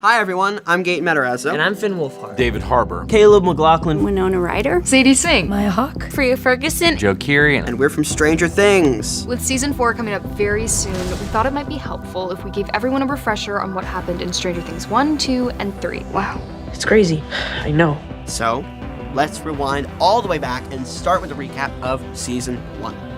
Hi everyone, I'm Gaten Matarazzo. And I'm Finn Wolfhard. David Harbour. Caleb McLaughlin. Winona Ryder. Sadie Singh. Maya Hawk. Freya Ferguson. Joe Keery. And we're from Stranger Things. With season 4 coming up very soon, we thought it might be helpful if we gave everyone a refresher on what happened in Stranger Things 1, 2, and 3. Wow, it's crazy. I know. So, let's rewind all the way back and start with a recap of season 1.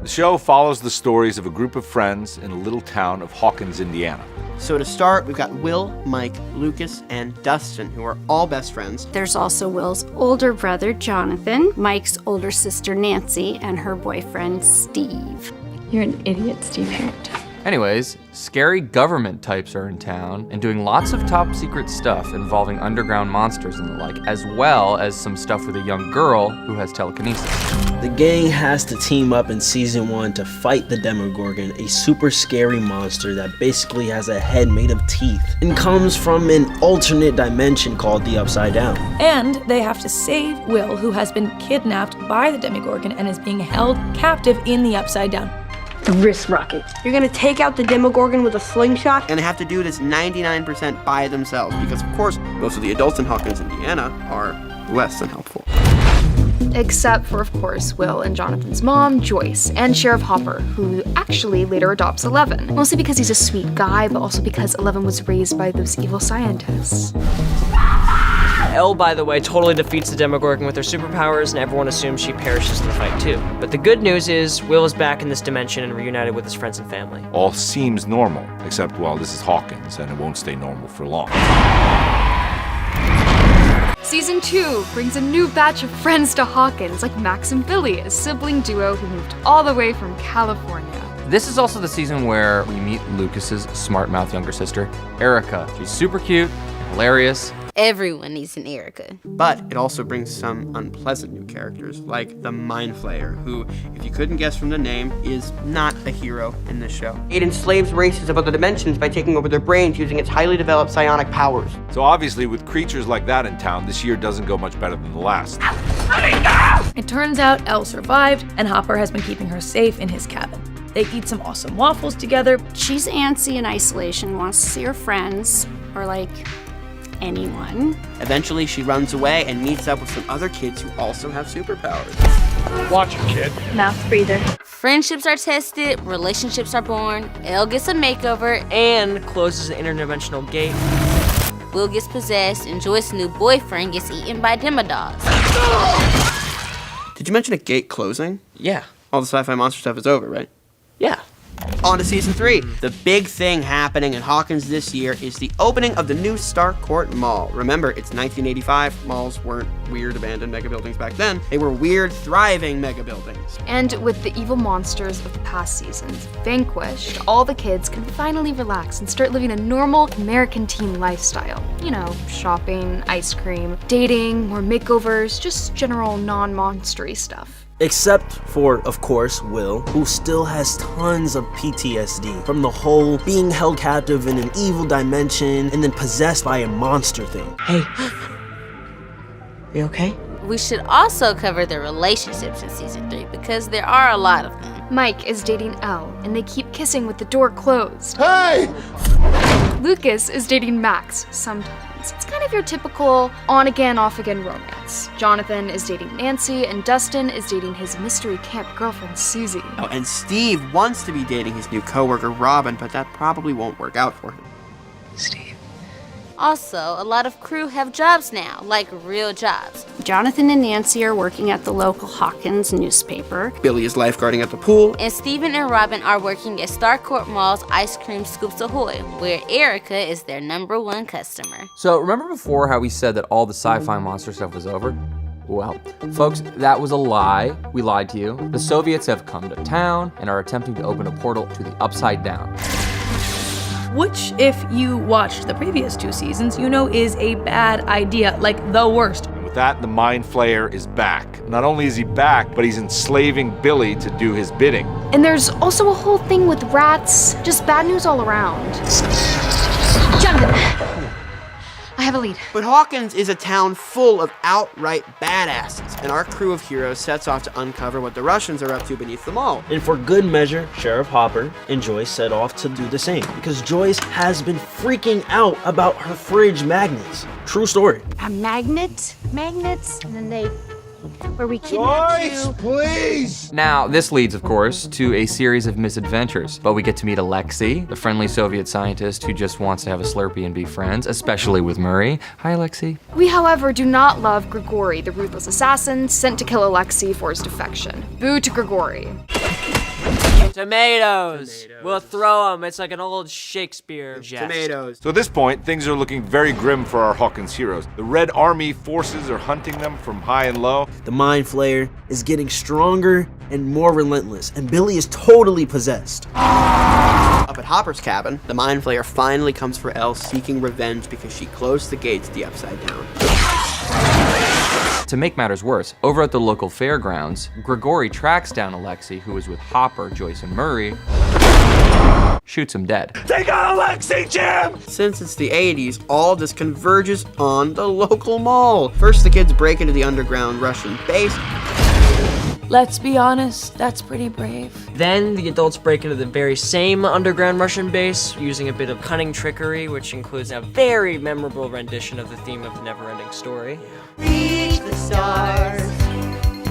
The show follows the stories of a group of friends in a little town of Hawkins, Indiana. So to start, we've got Will, Mike, Lucas, and Dustin, who are all best friends. There's also Will's older brother, Jonathan, Mike's older sister, Nancy, and her boyfriend, Steve. You're an idiot, Steve Harrington. Anyways, scary government types are in town and doing lots of top secret stuff involving underground monsters and the like, as well as some stuff with a young girl who has telekinesis. The gang has to team up in season 1 to fight the Demogorgon, a super scary monster that basically has a head made of teeth and comes from an alternate dimension called the Upside Down. And they have to save Will, who has been kidnapped by the Demogorgon and is being held captive in the Upside Down. The wrist rocket. You're gonna take out the Demogorgon with a slingshot? And they have to do this 99% by themselves because, of course, most of the adults in Hawkins, Indiana are less than helpful. Except for, of course, Will and Jonathan's mom, Joyce, and Sheriff Hopper, who actually later adopts Eleven. Mostly because he's a sweet guy, but also because Eleven was raised by those evil scientists. Elle, by the way, totally defeats the Demogorgon with her superpowers, and everyone assumes she perishes in the fight too. But the good news is, Will is back in this dimension and reunited with his friends and family. All seems normal, except, well, this is Hawkins, and it won't stay normal for long. Season 2 brings a new batch of friends to Hawkins, like Max and Billy, a sibling duo who moved all the way from California. This is also the season where we meet Lucas's smart-mouthed younger sister, Erica. She's super cute, hilarious. Everyone needs an Erica. But it also brings some unpleasant new characters, like the Mind Flayer, who, if you couldn't guess from the name, is not a hero in this show. It enslaves races of other dimensions by taking over their brains using its highly developed psionic powers. So obviously, with creatures like that in town, this year doesn't go much better than the last. It turns out Elle survived, and Hopper has been keeping her safe in his cabin. They eat some awesome waffles together. She's antsy in isolation, wants to see her friends, or like, anyone. Eventually, she runs away and meets up with some other kids who also have superpowers. Watch it, kid. Mouth breather. Friendships are tested, relationships are born, Elle gets a makeover, And closes an interdimensional gate. Will gets possessed, and Joyce's new boyfriend gets eaten by demodogs. Did you mention a gate closing? Yeah. All the sci-fi monster stuff is over, right? Yeah. On to season 3. The big thing happening in Hawkins this year is the opening of the new Starcourt Mall. Remember, it's 1985. Malls weren't weird, abandoned mega buildings back then. They were weird, thriving mega buildings. And with the evil monsters of the past seasons vanquished, all the kids can finally relax and start living a normal American teen lifestyle. You know, shopping, ice cream, dating, more makeovers, just general non-monstery stuff. Except for, of course, Will, who still has tons of PTSD from the whole being held captive in an evil dimension and then possessed by a monster thing. Hey. You okay? We should also cover their relationships in season 3 because there are a lot of them. Mike is dating Elle, and they keep kissing with the door closed. Hey! Lucas is dating Max sometimes. It's kind of your typical on-again, off-again romance. Jonathan is dating Nancy, and Dustin is dating his mystery camp girlfriend, Susie. Oh, and Steve wants to be dating his new coworker, Robin, but that probably won't work out for him. Steve. Also, a lot of crew have jobs now, like real jobs. Jonathan and Nancy are working at the local Hawkins newspaper. Billy is lifeguarding at the pool. And Steven and Robin are working at Starcourt Mall's Ice Cream Scoops Ahoy, where Erica is their #1 customer. So remember before how we said that all the sci-fi monster stuff was over? Well, folks, that was a lie. We lied to you. The Soviets have come to town and are attempting to open a portal to the Upside Down. Which, if you watched the previous 2 seasons, you know is a bad idea, like the worst. And with that, the Mind Flayer is back. Not only is he back, but he's enslaving Billy to do his bidding. And there's also a whole thing with rats. Just bad news all around. Jonathan, I have a lead. But Hawkins is a town full of outright badasses, and our crew of heroes sets off to uncover what the Russians are up to beneath the mall. And for good measure, Sheriff Hopper and Joyce set off to do the same, because Joyce has been freaking out about her fridge magnets. True story. A magnet? Magnets? And then they... Where we kidnapped you. please! Now, this leads, of course, to a series of misadventures, but we get to meet Alexei, the friendly Soviet scientist who just wants to have a Slurpee and be friends, especially with Murray. Hi, Alexei. We, however, do not love Grigory, the ruthless assassin sent to kill Alexei for his defection. Boo to Grigory. Tomatoes. We'll throw them. It's like an old Shakespeare jest. Tomatoes. So at this point, things are looking very grim for our Hawkins heroes. The Red Army forces are hunting them from high and low. The Mind Flayer is getting stronger and more relentless, and Billy is totally possessed. Up at Hopper's cabin, the Mind Flayer finally comes for Elle, seeking revenge because she closed the gates to the Upside Down. To make matters worse, over at the local fairgrounds, Grigory tracks down Alexei, who is with Hopper, Joyce, and Murray, shoots him dead. They got Alexei, Jim! Since it's the 80s, all this converges on the local mall. First, the kids break into the underground Russian base. Let's be honest, that's pretty brave. Then the adults break into the very same underground Russian base using a bit of cunning trickery, which includes a very memorable rendition of the theme of the Never-Ending Story. Reach the stars.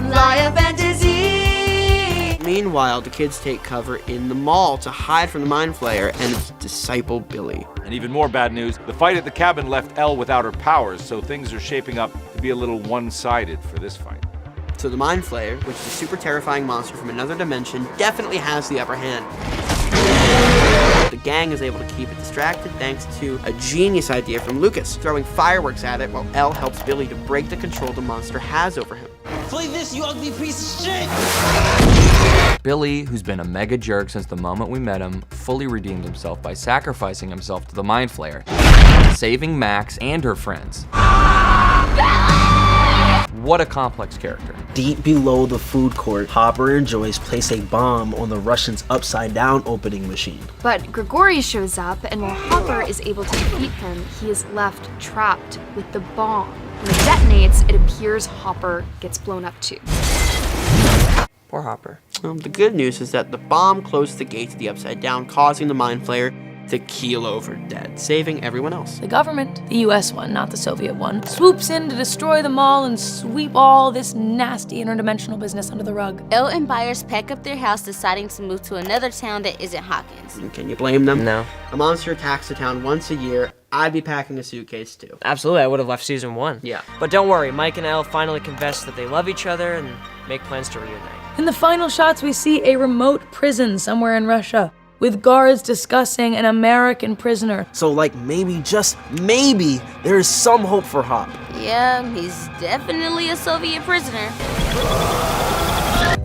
Fly a fantasy. Meanwhile, the kids take cover in the mall to hide from the Mind Flayer and its disciple Billy. And even more bad news, the fight at the cabin left Elle without her powers, so things are shaping up to be a little one-sided for this fight. So the Mind Flayer, which is a super terrifying monster from another dimension, definitely has the upper hand. The gang is able to keep it distracted thanks to a genius idea from Lucas, throwing fireworks at it while Elle helps Billy to break the control the monster has over him. Play this, you ugly piece of shit! Billy, who's been a mega jerk since the moment we met him, fully redeemed himself by sacrificing himself to the Mind Flayer, saving Max and her friends. What a complex character. Deep below the food court, Hopper and Joyce place a bomb on the Russians' upside-down opening machine. But Grigory shows up, and while Hopper is able to defeat him, he is left trapped with the bomb. When it detonates, it appears Hopper gets blown up too. Poor Hopper. The good news is that the bomb closed the gate to the Upside Down, causing the Mind Flayer to keel over dead, saving everyone else. The government, the US one, not the Soviet one, swoops in to destroy the mall and sweep all this nasty interdimensional business under the rug. Elle and Byers pack up their house, deciding to move to another town that isn't Hawkins. Can you blame them? No. A monster attacks the town once a year. I'd be packing a suitcase too. Absolutely, I would have left season 1. Yeah. But don't worry, Mike and Elle finally confess that they love each other and make plans to reunite. In the final shots, we see a remote prison somewhere in Russia, with guards discussing an American prisoner. So like maybe, just maybe, there is some hope for Hop. Yeah, he's definitely a Soviet prisoner.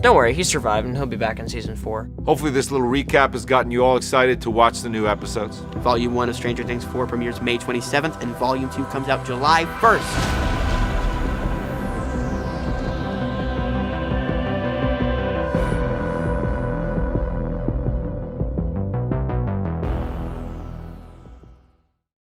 Don't worry, he survived and he'll be back in season 4. Hopefully this little recap has gotten you all excited to watch the new episodes. Volume 1 of Stranger Things 4 premieres May 27th, and Volume 2 comes out July 1st.